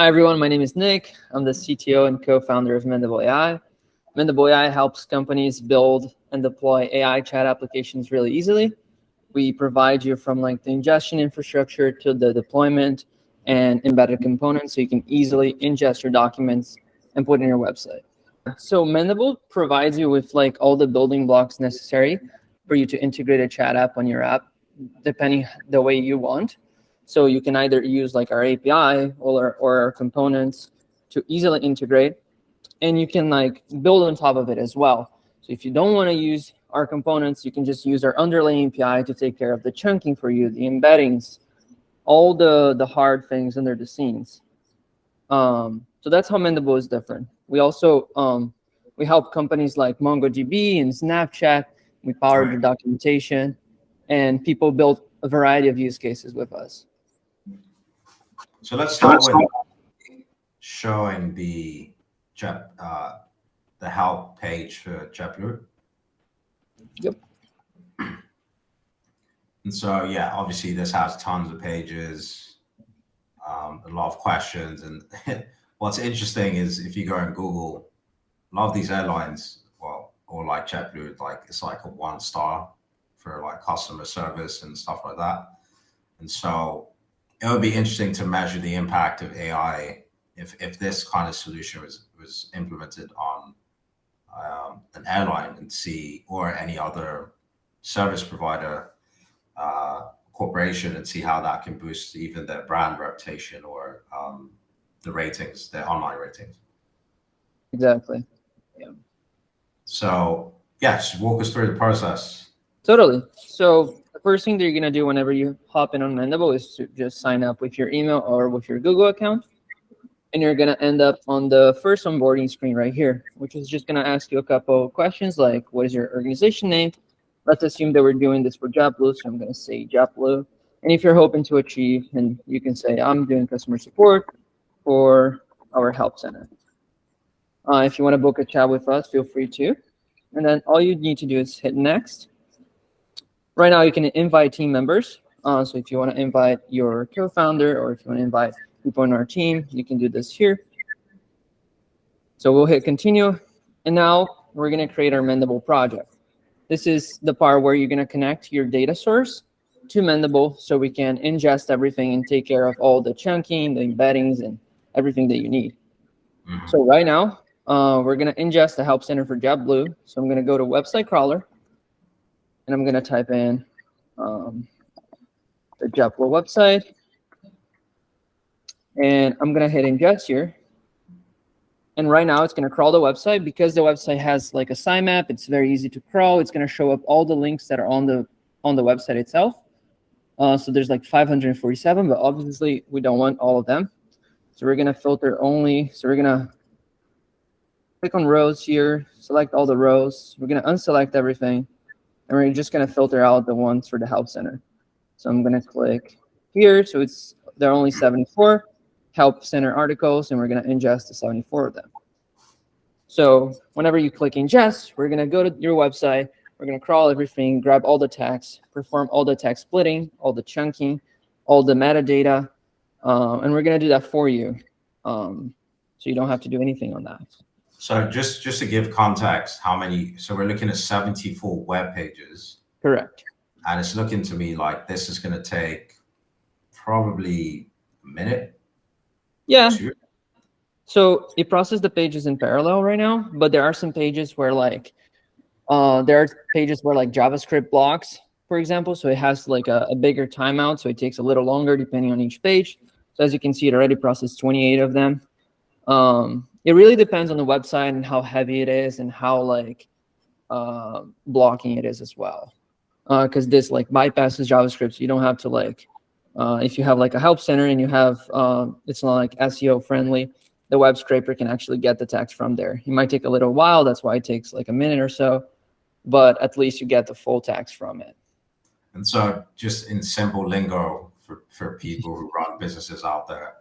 Hi, everyone. My name is Nick. I'm the CTO and co-founder of Mendable.ai. Mendable.ai helps companies build and deploy AI chat applications really easily. We provide you from like the ingestion infrastructure to the deployment and embedded components so you can easily ingest your documents and put in your website. So Mendable provides you with like all the building blocks necessary for you to integrate a chat app on your app, depending the way you want. So you can either use like our API or our components to easily integrate, and you can like build on top of it as well. So if you don't want to use our components, you can just use our underlying API to take care of the chunking for you, the embeddings, all the hard things under the scenes. So that's how Mendable is different. We also we help companies like MongoDB and Snapchat. We power the documentation, and people build a variety of use cases with us. So let's start with showing the help page for JetBlue. Yep. And so, yeah, obviously this has tons of pages, a lot of questions. And what's interesting is if you go and Google, a lot of these airlines, or like JetBlue, like it's like a 1-star for like customer service and stuff like that. And so it would be interesting to measure the impact of AI if this kind of solution was implemented on an airline and see, or any other service provider corporation, and see how that can boost even their brand reputation or the ratings, their online ratings. Exactly. Yeah. So yes, walk us through the process. Totally. So the first thing that you're gonna do whenever you hop in on Mendable is to just sign up with your email or with your Google account. And you're gonna end up on the first onboarding screen right here, which is just gonna ask you a couple of questions like, what is your organization name? Let's assume that we're doing this for JetBlue, so I'm gonna say JetBlue. And if you're hoping to achieve, and you can say, I'm doing customer support for our help center. If you wanna book a chat with us, feel free to. And then all you need to do is hit next. Right now, you can invite team members. So if you want to invite your co-founder, or if you want to invite people in our team, you can do this here. So we'll hit continue. And now we're going to create our Mendable project. This is the part where you're going to connect your data source to Mendable so we can ingest everything and take care of all the chunking, the embeddings, and everything that you need. So right now, we're going to ingest the help center for JetBlue. So I'm going to go to website crawler, and I'm going to type in the JetBlue website. And I'm going to hit ingest here. And right now, it's going to crawl the website. Because the website has like a sitemap, it's very easy to crawl. It's going to show up all the links that are on the website itself. So there's like 547, but obviously, we don't want all of them. So we're going to filter only. So we're going to click on rows here, select all the rows. We're going to unselect everything. And we're just going to filter out the ones for the help center. So I'm going to click here. So there are only 74 help center articles, and we're going to ingest the 74 of them. So whenever you click ingest, we're going to go to your website. We're going to crawl everything, grab all the text, perform all the text splitting, all the chunking, all the metadata, and we're going to do that for you. So you don't have to do anything on that. So just to give context, so we're looking at 74 web pages. Correct. And it's looking to me like this is going to take probably a minute. Yeah. So it processes the pages in parallel right now, but there are some pages where like JavaScript blocks, for example. So it has like a bigger timeout, so it takes a little longer depending on each page. So as you can see, it already processed 28 of them. It really depends on the website and how heavy it is and how like blocking it is as well. Because this like bypasses JavaScript, so you don't have to like, if you have like a help center and you have, it's not like SEO friendly, the web scraper can actually get the text from there. It might take a little while, that's why it takes like a minute or so, but at least you get the full text from it. And so just in simple lingo for people who run businesses out there,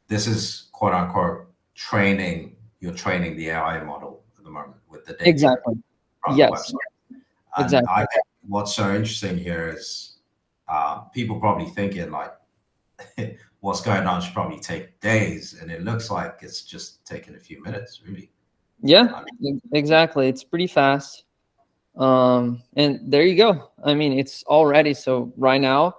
this is quote unquote you're training the AI model at the moment with the data. Exactly. From Yes. the website. And exactly. what's so interesting here is people probably thinking like, what's going on should probably take days, and it looks like it's just taken a few minutes, really. Yeah, exactly. It's pretty fast. And there you go. I mean, it's all ready. So right now,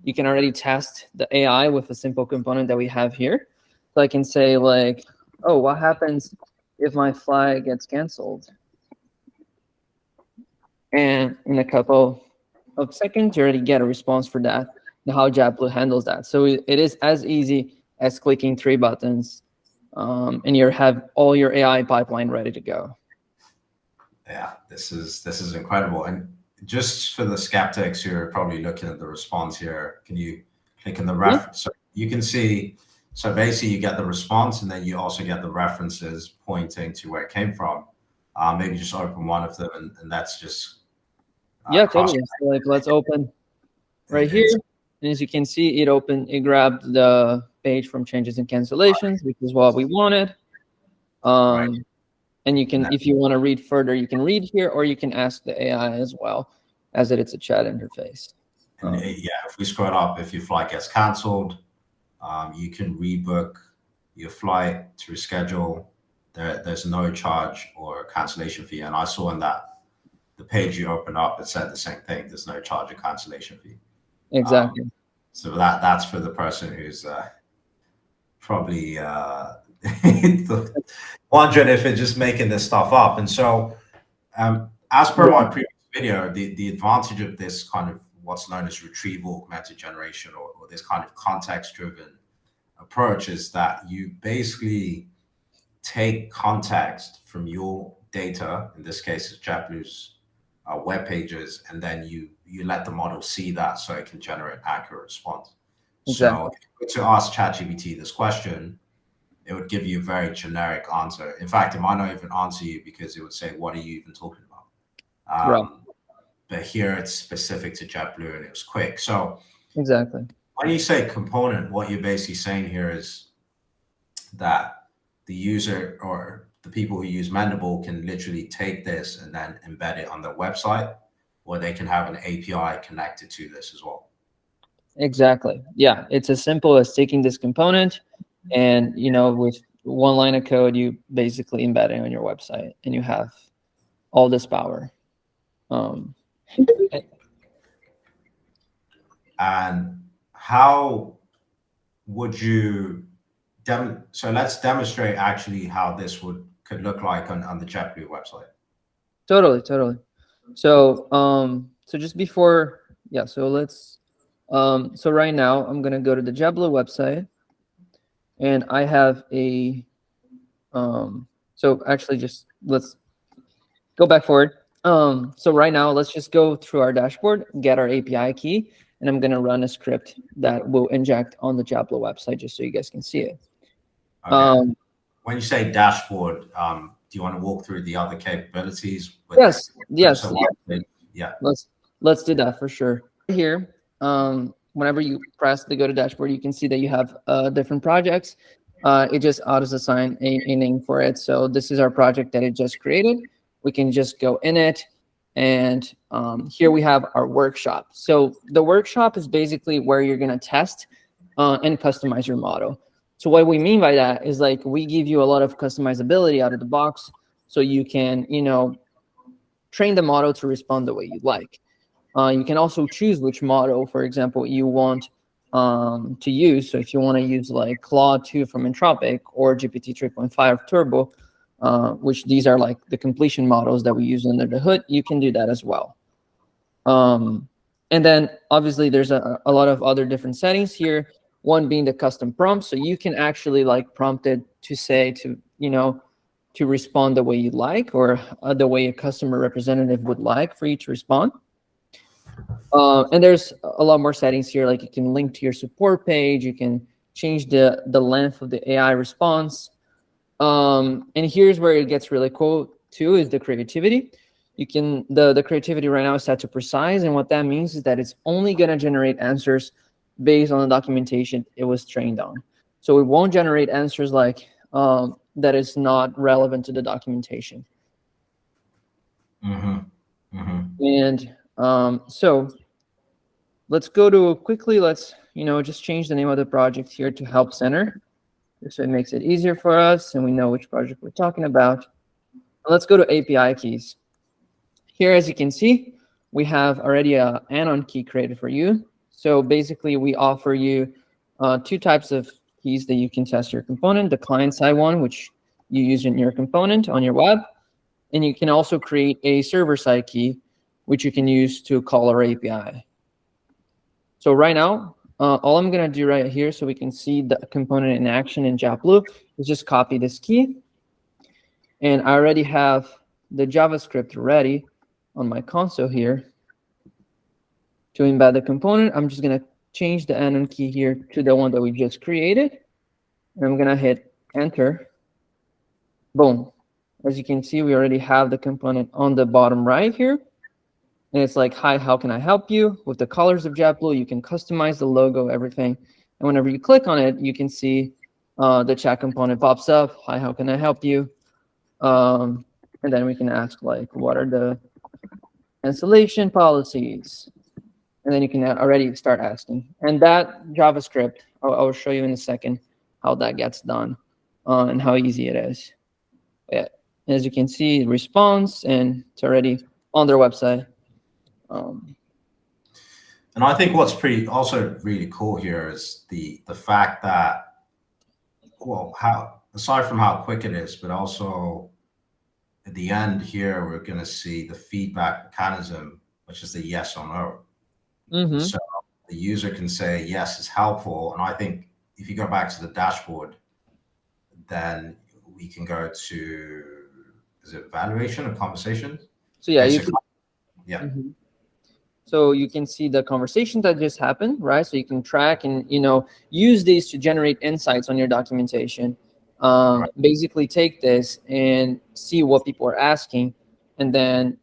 you can already test the AI with a simple component that we have here. So I can say like, oh, what happens if my flight gets canceled? And in a couple of seconds, you already get a response for that and how JetBlue handles that. So it is as easy as clicking 3 buttons, and you have all your AI pipeline ready to go. Yeah, this is incredible. And just for the skeptics who are probably looking at the response here, can you click in the reference? So you can see, so basically you get the response, and then you also get the references pointing to where it came from. Maybe just open one of them, and that's just Yeah, totally. So like, let's open right here. And as you can see, it grabbed the page from changes and cancellations, which is what we wanted. Right. And you can, if you want to read further, you can read here, or you can ask the AI as well, as it's a chat interface. And yeah, if we scroll up, if your flight gets canceled, you can rebook your flight to reschedule. There's no charge or cancellation fee. And I saw in that the page you opened up, it said the same thing. There's no charge or cancellation fee. Exactly. So that's for the person who's probably wondering if it's just making this stuff up. And so, as per my previous video, the advantage of this kind of what's known as retrieval augmented generation, or this kind of context-driven approach, is that you basically take context from your data, in this case, it's JetBlue's web pages, and then you let the model see that so it can generate an accurate response. Exactly. So if you were to ask ChatGPT this question, it would give you a very generic answer. In fact, it might not even answer you, because it would say, what are you even talking about? Right. But here it's specific to JetBlue, and it was quick. So exactly. When you say component, what you're basically saying here is that the user or the people who use Mendable can literally take this and then embed it on their website, or they can have an API connected to this as well. Exactly. Yeah, it's as simple as taking this component, and with one line of code, you basically embed it on your website, and you have all this power. And how would you so let's demonstrate actually how this could look like on the JetBlue website. Totally. So so just before, yeah, so let's so right now I'm gonna go to the JetBlue website, and I have a so actually just let's go back forward. So right now let's just go through our dashboard, get our API key, and I'm gonna run a script that will inject on the JetBlue website just so you guys can see it. Okay. When you say dashboard, do you want to walk through the other capabilities? Yes. Yeah. Let's do that for sure. Here, whenever you press the go to dashboard, you can see that you have different projects. It just autos assign a name for it. So this is our project that it just created. We can just go in it, and here we have our workshop. So the workshop is basically where you're going to test and customize your model. So what we mean by that is, like, we give you a lot of customizability out of the box, so you can train the model to respond the way you like. You can also choose which model, for example, you want to use. So if you want to use like Claude 2 from Anthropic, or GPT 3.5 Turbo, which these are like the completion models that we use under the hood, you can do that as well. And then obviously there's a lot of other different settings here. One being the custom prompt. So you can actually like prompt it to say to respond the way you like, or the way a customer representative would like for you to respond. And there's a lot more settings here, like you can link to your support page, you can change the length of the AI response. And here's where it gets really cool too, is the creativity. You can the creativity right now is set to precise, and what that means is that it's only going to generate answers based on the documentation it was trained on. So it won't generate answers like that is not relevant to the documentation. Mm-hmm. Mm-hmm. And so let's go to quickly. Let's just change the name of the project here to Help Center, so it makes it easier for us and we know which project we're talking about. Let's go to API keys. Here, as you can see, we have already an anon key created for you. So basically, we offer you two types of keys that you can test your component: the client-side one, which you use in your component on your web, and you can also create a server-side key, which you can use to call our API. So right now, all I'm going to do right here so we can see the component in action in JetBlue is just copy this key. And I already have the JavaScript ready on my console here to embed the component. I'm just going to change the anon key here to the one that we just created. And I'm going to hit enter. Boom. As you can see, we already have the component on the bottom right here. And it's like, hi, how can I help you? With the colors of JetBlue, you can customize the logo, everything. And whenever you click on it, you can see the chat component pops up. Hi, how can I help you? And then we can ask, like, what are the cancellation policies? And then you can already start asking. And that JavaScript, I'll show you in a second how that gets done and how easy it is. Yeah. As you can see, response, and it's already on their website. And I think what's also really cool here is the fact that, well, aside from how quick it is, but also at the end here, we're going to see the feedback mechanism, which is the yes or no. Mm-hmm. So the user can say, yes, it's helpful. And I think if you go back to the dashboard, then we can go to, is it evaluation or conversation? So yeah, yeah. Mm-hmm. So you can see the conversation that just happened, right? So you can track and use these to generate insights on your documentation. Right. Basically, take this and see what people are asking, and then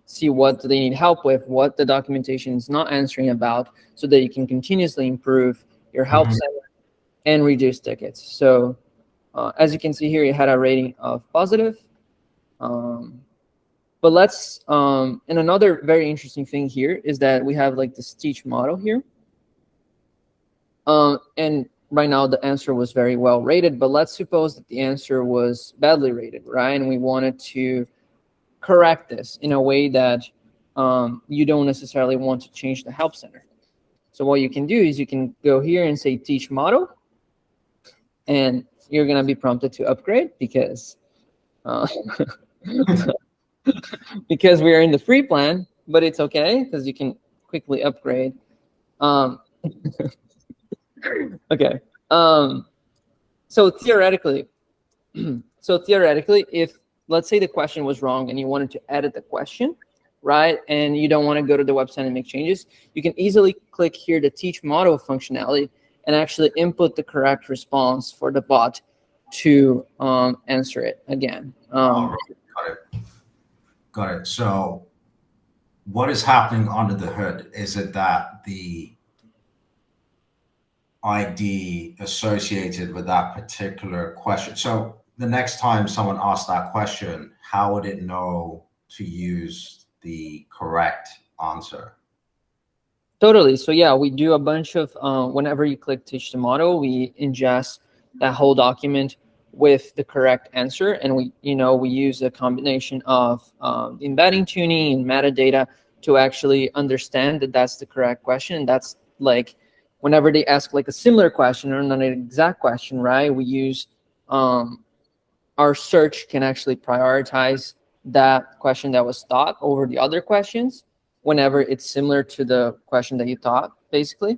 see what they need help with, what the documentation is not answering about, so that you can continuously improve your help center and reduce tickets. So as you can see here, you had a rating of positive. But let's, and another very interesting thing here is that we have like this teach model here. And right now the answer was very well rated, but let's suppose that the answer was badly rated, right? And we wanted to correct this in a way that you don't necessarily want to change the help center. So what you can do is you can go here and say teach model, and you're going to be prompted to upgrade because because we are in the free plan, but it's okay because you can quickly upgrade. Okay. So theoretically, if let's say the question was wrong and you wanted to edit the question, right, and you don't want to go to the website and make changes, you can easily click here the teach model functionality and actually input the correct response for the bot to answer it again. Got it. So what is happening under the hood? Is it that the ID associated with that particular question? So the next time someone asks that question, how would it know to use the correct answer? Totally. So yeah, we do a bunch of, whenever you click teach the model, we ingest that whole document with the correct answer. And we use a combination of embedding tuning and metadata to actually understand that that's the correct question. That's like, whenever they ask like a similar question or not an exact question, right? We use, our search can actually prioritize that question that was thought over the other questions whenever it's similar to the question that you thought, basically,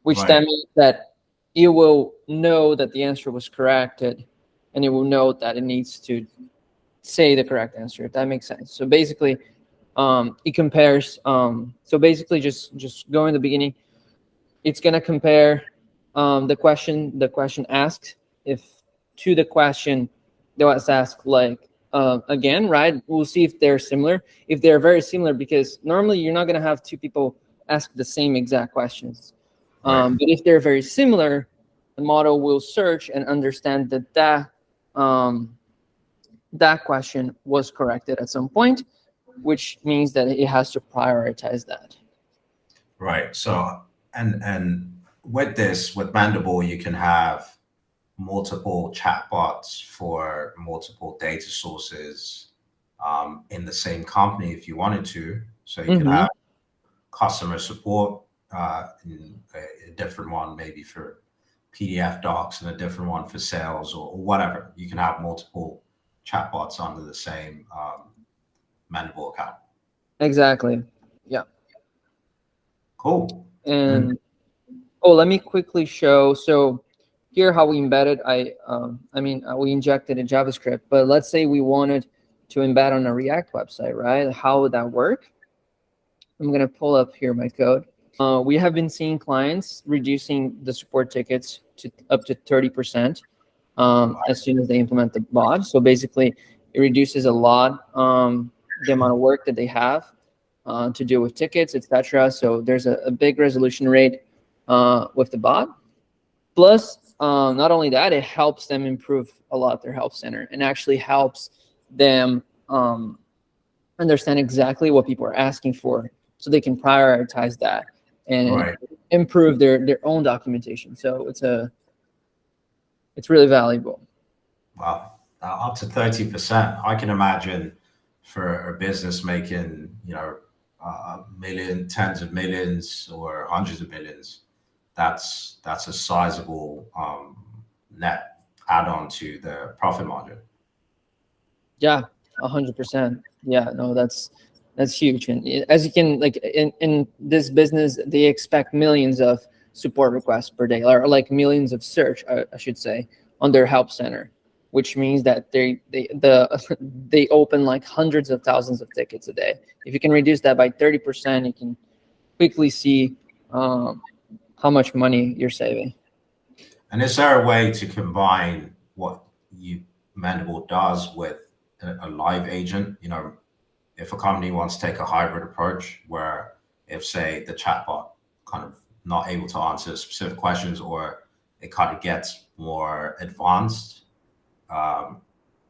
which then means that it will know that the answer was corrected, and it will know that it needs to say the correct answer, if that makes sense. So basically, it compares. So basically, just go in the beginning. It's gonna compare the question asked to the question that was asked again, right? We'll see if they're similar. If they're very similar, because normally you're not gonna have two people ask the same exact questions. But if they're very similar, the model will search and understand that question was corrected at some point, which means that it has to prioritize that. Right. So, and with this, with Mendable, you can have multiple chatbots for multiple data sources in the same company if you wanted to. So you could Mm-hmm. have customer support in a different one, maybe for PDF docs, and a different one for sales or whatever. You can have multiple chatbots under the same Mendable account. Exactly. Yeah. Cool. And And oh, let me quickly show. So here how we embedded. We injected a JavaScript, but let's say we wanted to embed on a React website, right? How would that work? I'm gonna pull up here my code. We have been seeing clients reducing the support tickets to up to 30% as soon as they implement the bot. So basically, it reduces a lot the amount of work that they have to deal with tickets, etc. So there's a big resolution rate with the bot. Plus, not only that, it helps them improve a lot their help center and actually helps them understand exactly what people are asking for so they can prioritize that and right. improve their own documentation. So it's really valuable. Well, up to 30%. I can imagine for a business making, tens of millions or hundreds of millions, that's a sizable net add-on to the profit margin. Yeah, 100%. Yeah, no, that's huge. And as you can like in this business, they expect millions of support requests per day, or like millions of search, I should say, on their help center, which means that they open like hundreds of thousands of tickets a day. If you can reduce that by 30%, you can quickly see how much money you're saving. And is there a way to combine what you Mendable does with a live agent? If a company wants to take a hybrid approach where if say the chatbot kind of not able to answer specific questions or it kind of gets more advanced,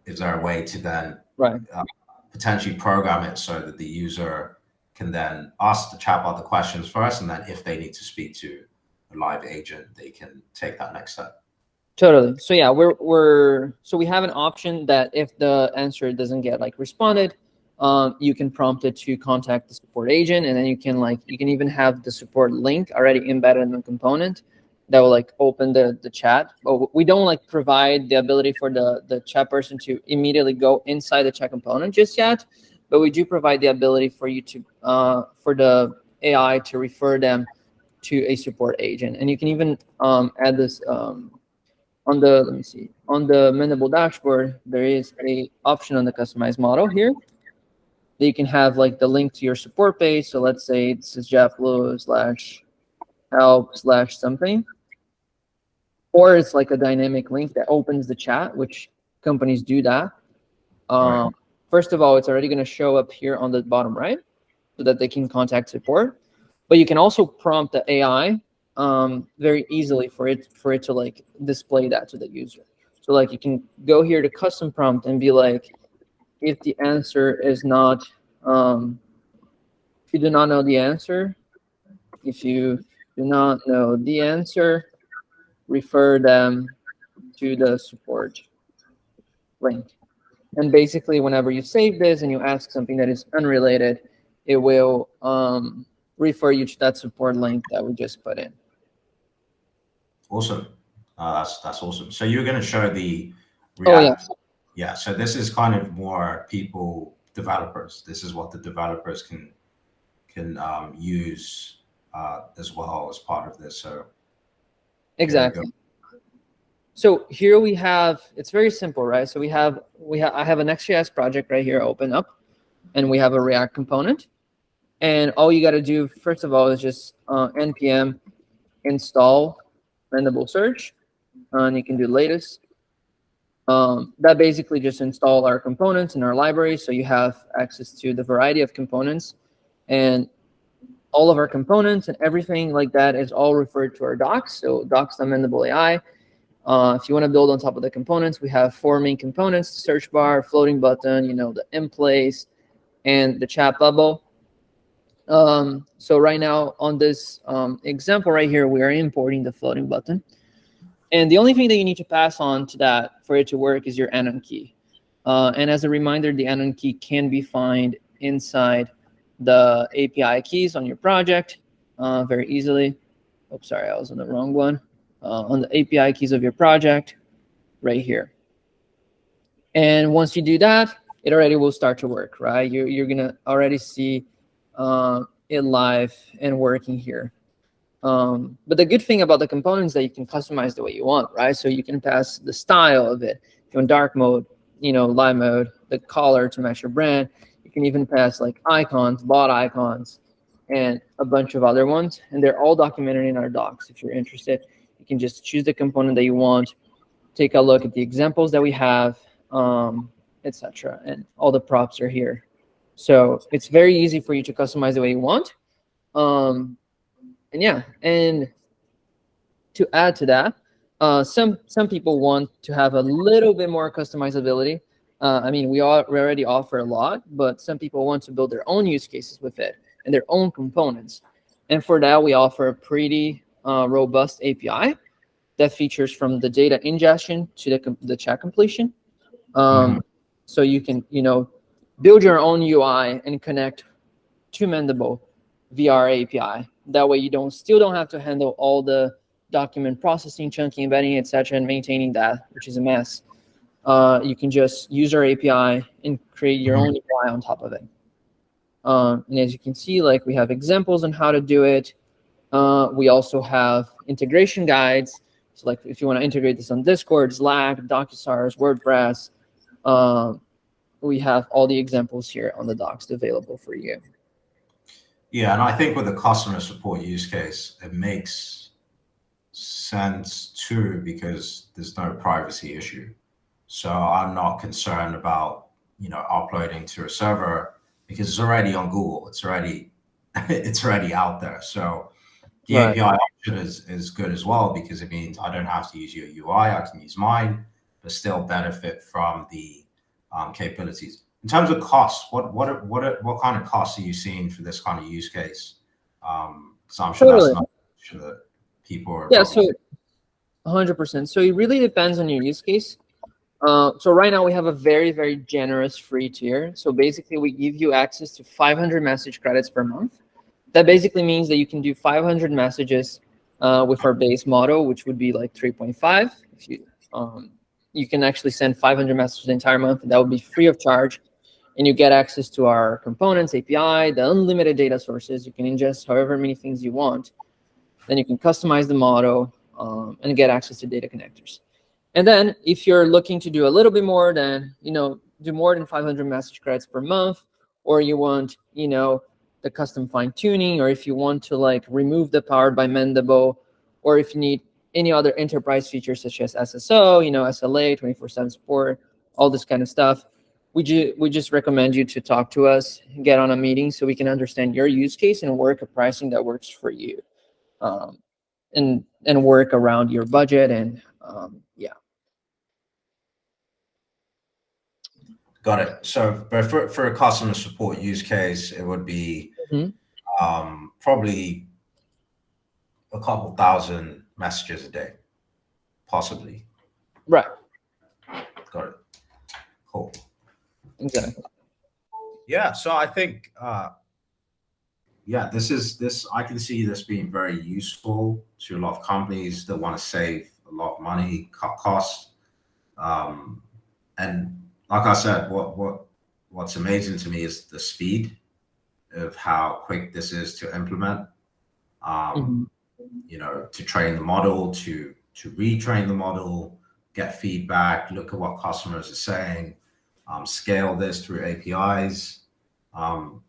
is there a way to then Right. potentially program it so that the user can then ask the chatbot the questions first, and then if they need to speak to a live agent, they can take that next step? Totally. So yeah, we have an option that if the answer doesn't get like responded, you can prompt it to contact the support agent, and then you can even have the support link already embedded in the component that will like open the chat. But we don't like provide the ability for the chat person to immediately go inside the chat component just yet, but we do provide the ability for you to for the AI to refer them to a support agent, and you can even add this. Let me see, on the Mendable dashboard, there is a option on the customized model here that you can have like the link to your support page. So let's say this is JetBlue/help/something, or it's like a dynamic link that opens the chat, which companies do that. Right. First of all, it's already going to show up here on the bottom right so that they can contact support. But you can also prompt the AI very easily for it to like display that to the user. So like you can go here to custom prompt and be like, if the answer is not, if you do not know the answer, if you do not know the answer, refer them to the support link. And basically, whenever you save this and you ask something that is unrelated, it will refer you to that support link that we just put in. Awesome. That's awesome. So you're going to show the Oh yeah, React. Yeah. So this is kind of more developers. This is what the developers can use as well as part of this. So exactly. So here we have, it's very simple, right? So I have an Next.js project right here open up, and we have a React component. And all you got to do, first of all, is just npm install Mendable search, and you can do latest. That basically just install our components in our library, so you have access to the variety of components, and all of our components and everything like that is all referred to our docs. So docs.mendable.ai. If you want to build on top of the components, we have 4 main components: the search bar, floating button, the in place, and the chat bubble. So right now on this example right here, we are importing the floating button. And the only thing that you need to pass on to that for it to work is your anon key. And as a reminder, the anon key can be found inside the API keys on your project very easily. Oops, sorry, I was on the wrong one. On the API keys of your project right here. And once you do that, it already will start to work, right? You're going to already see it live and working here. But the good thing about the components is that you can customize the way you want, right? So you can pass the style of it. If you're in dark mode, light mode, the color to match your brand. You can even pass like icons, bot icons, and a bunch of other ones. And they're all documented in our docs. If you're interested, you can just choose the component that you want, take a look at the examples that we have, etc. And all the props are here. So it's very easy for you to customize the way you want. And yeah, and to add to that, some people want to have a little bit more customizability. I mean, we already offer a lot, but some people want to build their own use cases with it and their own components. And for that, we offer a pretty robust API that features from the data ingestion to the chat completion. So you can, build your own UI and connect to Mendable via our API. That way, you still don't have to handle all the document processing, chunking, embedding, etc., and maintaining that, which is a mess. You can just use our API and create your own UI on top of it. And as you can see, like we have examples on how to do it. We also have integration guides. So like if you want to integrate this on Discord, Slack, DocuSars, WordPress, we have all the examples here on the docs available for you. Yeah, and I think with the customer support use case, it makes sense too because there's no privacy issue. So I'm not concerned about uploading to a server because it's already on Google. It's already out there. So the API option is good as well because it means I don't have to use your UI. I can use mine, but still benefit from the capabilities. In terms of costs, what kind of costs are you seeing for this kind of use case? So I'm sure that's not sure that people are. Yeah, so 100%. So it really depends on your use case. So right now we have a very, very generous free tier. So basically we give you access to 500 message credits per month. That basically means that you can do 500 messages with our base model, which would be like 3.5. If you can actually send 500 messages the entire month, and that would be free of charge. And you get access to our components, API, the unlimited data sources. You can ingest however many things you want. Then you can customize the model and get access to data connectors. And then if you're looking to do a little bit more than, do more than 500 message credits per month, or you want, the custom fine tuning, or if you want to like remove the Powered by Mendable, or if you need any other enterprise features such as SSO, SLA, 24/7 support, all this kind of stuff, we just recommend you to talk to us, get on a meeting so we can understand your use case and work a pricing that works for you, and work around your budget and yeah. Got it. So, but for a customer support use case, it would be probably a couple thousand messages a day, possibly. Right. Got it. Cool. Exactly. Yeah. So I think, this. I can see this being very useful to a lot of companies that want to save a lot of money, cut costs, and like I said, what's amazing to me is the speed of how quick this is to implement. To train the model, to retrain the model, get feedback, look at what customers are saying, scale this through APIs. So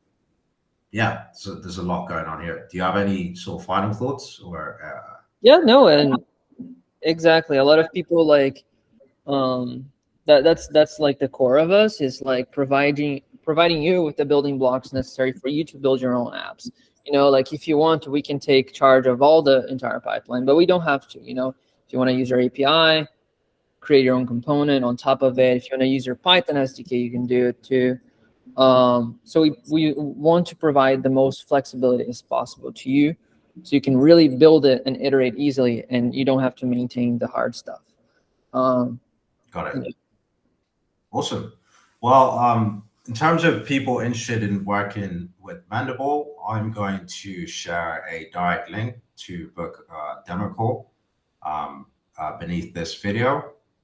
there's a lot going on here. Do you have any sort of final thoughts or? Yeah, no, and exactly. A lot of people like that's like the core of us is like providing you with the building blocks necessary for you to build your own apps. Like if you want, we can take charge of all the entire pipeline, but we don't have to. If you want to use our API, create your own component on top of it. If you want to use your Python SDK, you can do it too. So we want to provide the most flexibility as possible to you, so you can really build it and iterate easily, and you don't have to maintain the hard stuff. Got it. Awesome. Well, in terms of people interested in working with Mendable, I'm going to share a direct link to book a demo call beneath this video.